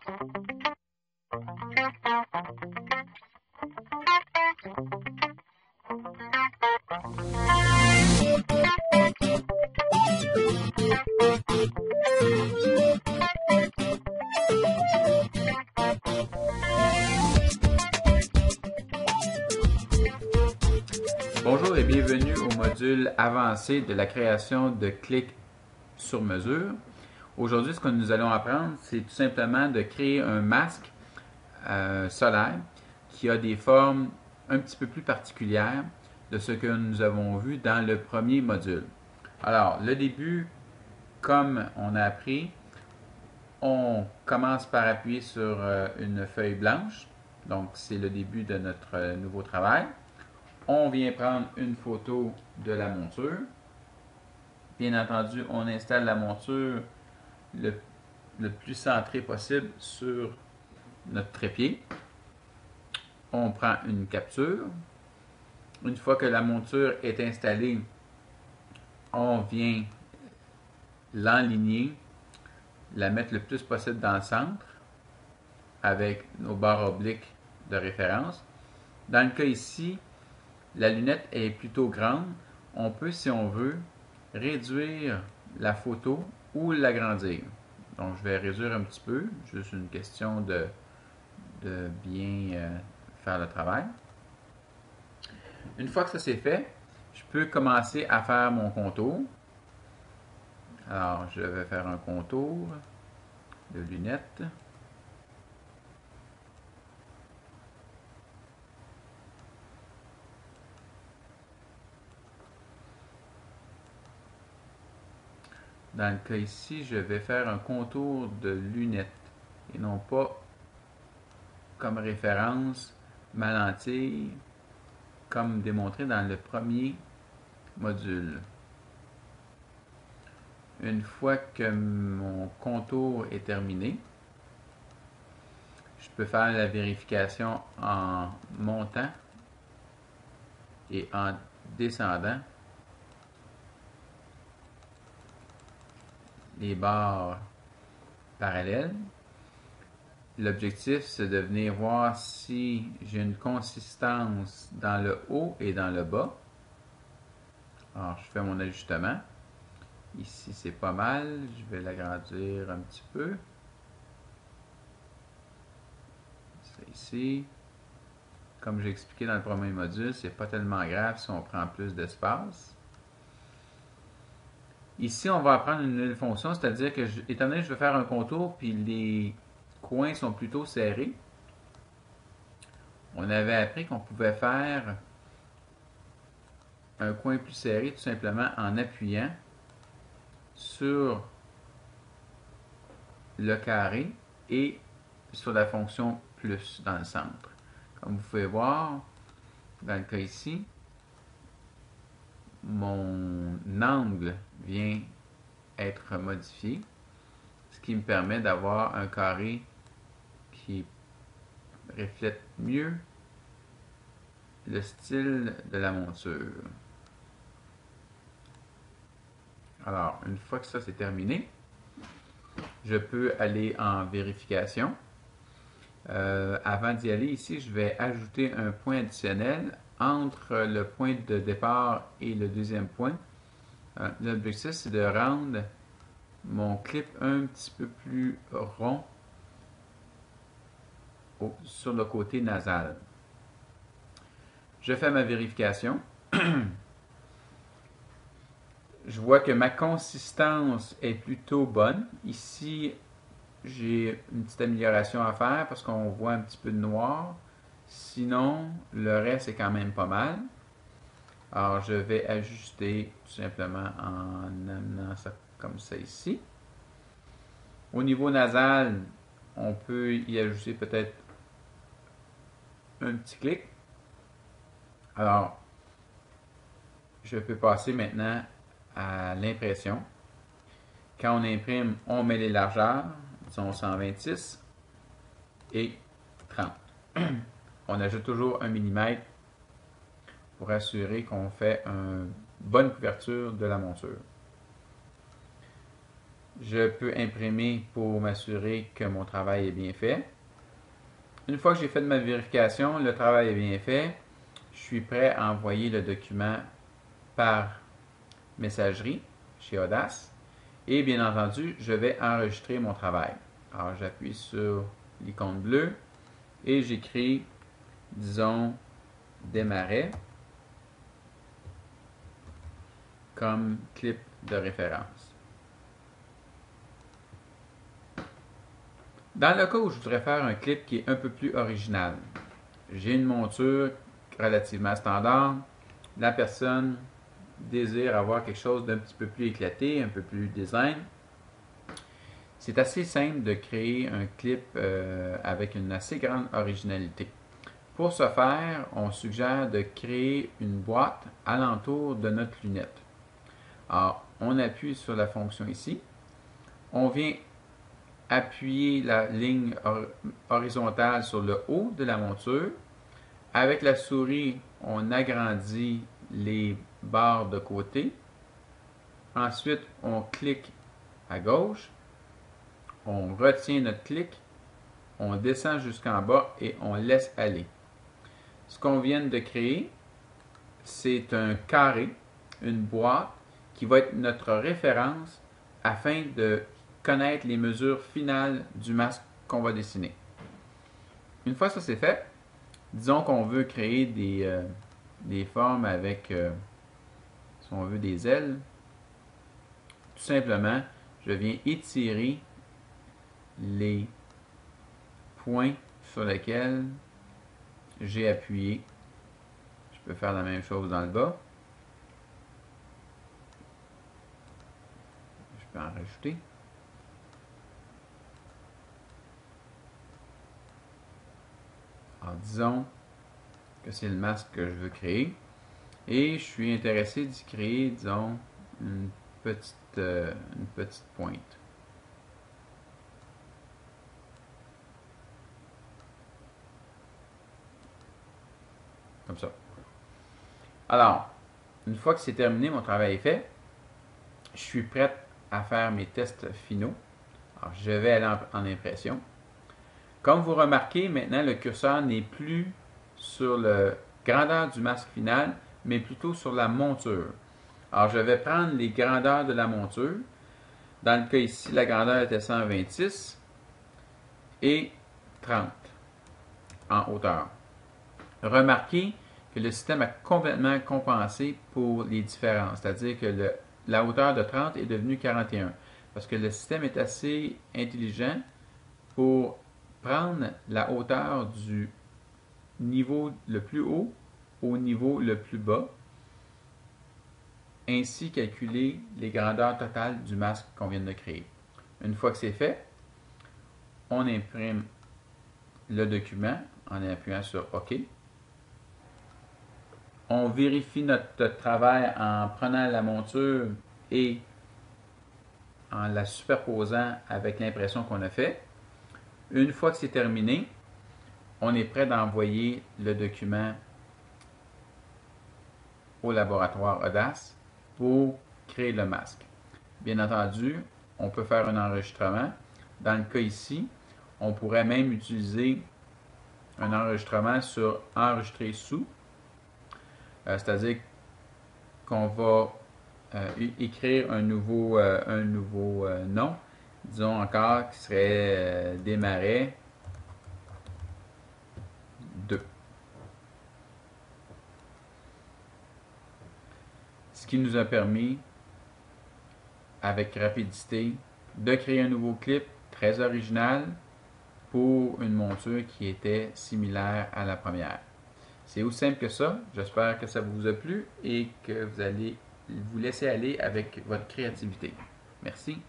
Bonjour et bienvenue au module avancé de la création de clics sur mesure. Aujourd'hui, ce que nous allons apprendre, c'est tout simplement de créer un masque solaire qui a des formes un petit peu plus particulières de ce que nous avons vu dans le premier module. Alors, le début, comme on a appris, on commence par appuyer sur une feuille blanche. Donc, c'est le début de notre nouveau travail. On vient prendre une photo de la monture. Bien entendu, on installe la monture le plus centré possible sur notre trépied. On prend une capture. Une fois que la monture est installée, on vient l'enligner, la mettre le plus possible dans le centre avec nos barres obliques de référence. Dans le cas ici, la lunette est plutôt grande. On peut, si on veut, réduire la photo ou l'agrandir. Donc, je vais réduire un petit peu, juste une question de bien faire le travail. Une fois que ça c'est fait, je peux commencer à faire mon contour. Alors, je vais faire un contour de lunette. Dans le cas ici, je vais faire un contour de lunette et non pas comme référence ma lentille comme démontré dans le premier module. Une fois que mon contour est terminé, je peux faire la vérification en montant et en descendant les barres parallèles. L'objectif, c'est de venir voir si j'ai une consistance dans le haut et dans le bas. Alors, je fais mon ajustement. Ici, c'est pas mal. Je vais l'agrandir un petit peu. C'est ici. Comme j'ai expliqué dans le premier module, c'est pas tellement grave si on prend plus d'espace. Ici, on va apprendre une nouvelle fonction, c'est-à-dire que, étant donné que je vais faire un contour, puis les coins sont plutôt serrés, on avait appris qu'on pouvait faire un coin plus serré tout simplement en appuyant sur le carré et sur la fonction plus dans le centre. Comme vous pouvez voir, dans le cas ici, mon angle vient être modifié, ce qui me permet d'avoir un carré qui reflète mieux le style de la monture. Alors, une fois que ça c'est terminé, je peux aller en vérification. Avant d'y aller, ici, je vais ajouter un point additionnel entre le point de départ et le deuxième point. L'objectif, c'est de rendre mon clip un petit peu plus rond sur le côté nasal. Je fais ma vérification. Je vois que ma consistance est plutôt bonne. Ici, j'ai une petite amélioration à faire parce qu'on voit un petit peu de noir. Sinon, le reste est quand même pas mal. Alors, je vais ajuster tout simplement en amenant ça comme ça ici. Au niveau nasal, on peut y ajouter peut-être un petit clic. Alors, je peux passer maintenant à l'impression. Quand on imprime, on met les largeurs, disons 126 et 30. On ajoute toujours 1 mm pour assurer qu'on fait une bonne couverture de la monture. Je peux imprimer pour m'assurer que mon travail est bien fait. Une fois que j'ai fait ma vérification, le travail est bien fait, je suis prêt à envoyer le document par messagerie chez Audace. Et bien entendu, je vais enregistrer mon travail. Alors, j'appuie sur l'icône bleue et j'écris, disons, démarrer comme clip de référence. Dans le cas où je voudrais faire un clip qui est un peu plus original, j'ai une monture relativement standard, la personne désire avoir quelque chose d'un petit peu plus éclaté, un peu plus design. C'est assez simple de créer un clip avec une assez grande originalité. Pour ce faire, on suggère de créer une boîte alentour de notre lunette. Alors, on appuie sur la fonction ici. On vient appuyer la ligne horizontale sur le haut de la monture. Avec la souris, on agrandit les barres de côté. Ensuite, on clique à gauche. On retient notre clic. On descend jusqu'en bas et on laisse aller. Ce qu'on vient de créer, c'est un carré, une boîte qui va être notre référence afin de connaître les mesures finales du masque qu'on va dessiner. Une fois ça c'est fait, disons qu'on veut créer des formes avec, si on veut, des ailes. Tout simplement, je viens étirer les points sur lesquels j'ai appuyé. Je peux faire la même chose dans le bas. Je peux en rajouter. Alors, disons que c'est le masque que je veux créer. Et je suis intéressé d'y créer, disons, une petite pointe. Comme ça. Alors, une fois que c'est terminé, mon travail est fait, je suis prêt à faire mes tests finaux. Alors, je vais aller en impression. Comme vous remarquez, maintenant, le curseur n'est plus sur la grandeur du masque final, mais plutôt sur la monture. Alors, je vais prendre les grandeurs de la monture. Dans le cas ici, la grandeur était 126 et 30 en hauteur. Remarquez que le système a complètement compensé pour les différences, c'est-à-dire que la hauteur de 30 est devenue 41, parce que le système est assez intelligent pour prendre la hauteur du niveau le plus haut au niveau le plus bas, ainsi calculer les grandeurs totales du masque qu'on vient de créer. Une fois que c'est fait, on imprime le document en appuyant sur OK. On vérifie notre travail en prenant la monture et en la superposant avec l'impression qu'on a fait. Une fois que c'est terminé, on est prêt d'envoyer le document au laboratoire Audace pour créer le masque. Bien entendu, on peut faire un enregistrement. Dans le cas ici, on pourrait même utiliser un enregistrement sur enregistrer sous, c'est-à-dire qu'on va écrire un nouveau nom, disons encore qui serait démarrer 2. Ce qui nous a permis, avec rapidité, de créer un nouveau clip très original pour une monture qui était similaire à la première. C'est aussi simple que ça. J'espère que ça vous a plu et que vous allez vous laisser aller avec votre créativité. Merci.